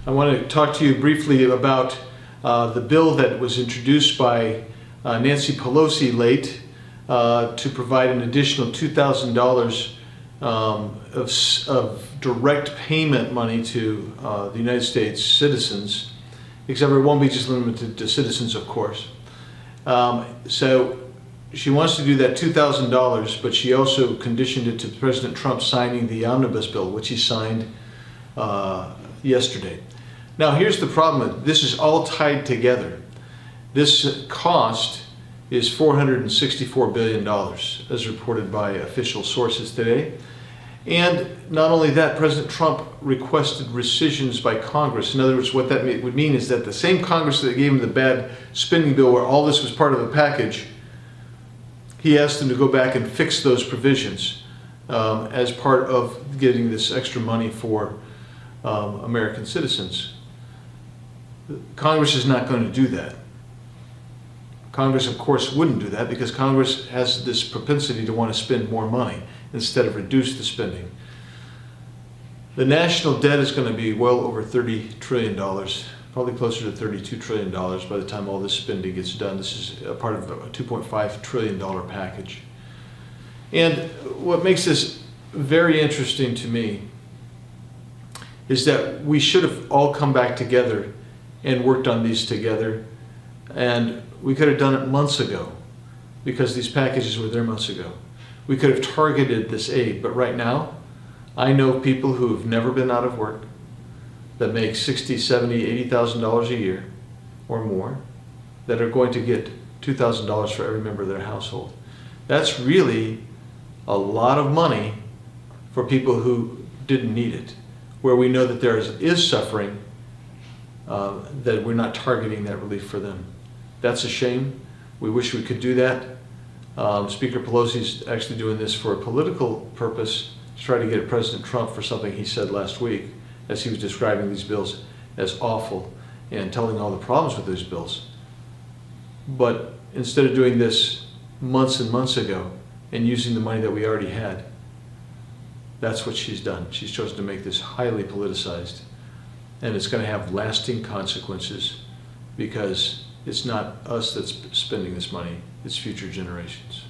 I want to talk to you briefly about the bill that was introduced by Nancy Pelosi late to provide an additional $2,000 of direct payment money to the United States citizens, except it won't be just limited to citizens, of course. So she wants to do that $2,000, but she also conditioned it to President Trump signing the omnibus bill, which he signed yesterday. Now here's the problem. This is all tied together. This cost is $464 billion, as reported by official sources today. And not only that, President Trump requested rescissions by Congress. In other words, what that would mean is that the same Congress that gave him the bad spending bill where all this was part of a package, he asked them to go back and fix those provisions as part of getting this extra money for American citizens. Congress is not going to do that. Congress, of course, wouldn't do that because Congress has this propensity to want to spend more money instead of reduce the spending. The national debt is going to be well over $30 trillion, probably closer to $32 trillion by the time all this spending gets done. This is a part of a $2.5 trillion package. And what makes this very interesting to me is that we should have all come back together and worked on these together, and we could have done it months ago because these packages were there months ago. We could have targeted this aid, but right now I know people who have never been out of work that make $60,000, $70,000, $80,000 a year or more that are going to get $2,000 for every member of their household. That's really a lot of money for people who didn't need it, where we know that there is suffering, that we're not targeting that relief for them. That's a shame. We wish we could do that. Speaker Pelosi's actually doing this for a political purpose to try to get at President Trump for something he said last week as he was describing these bills as awful and telling all the problems with those bills. But instead of doing this months and months ago and using the money that we already had, that's what she's done. She's chosen to make this highly politicized, and it's going to have lasting consequences because it's not us that's spending this money, it's future generations.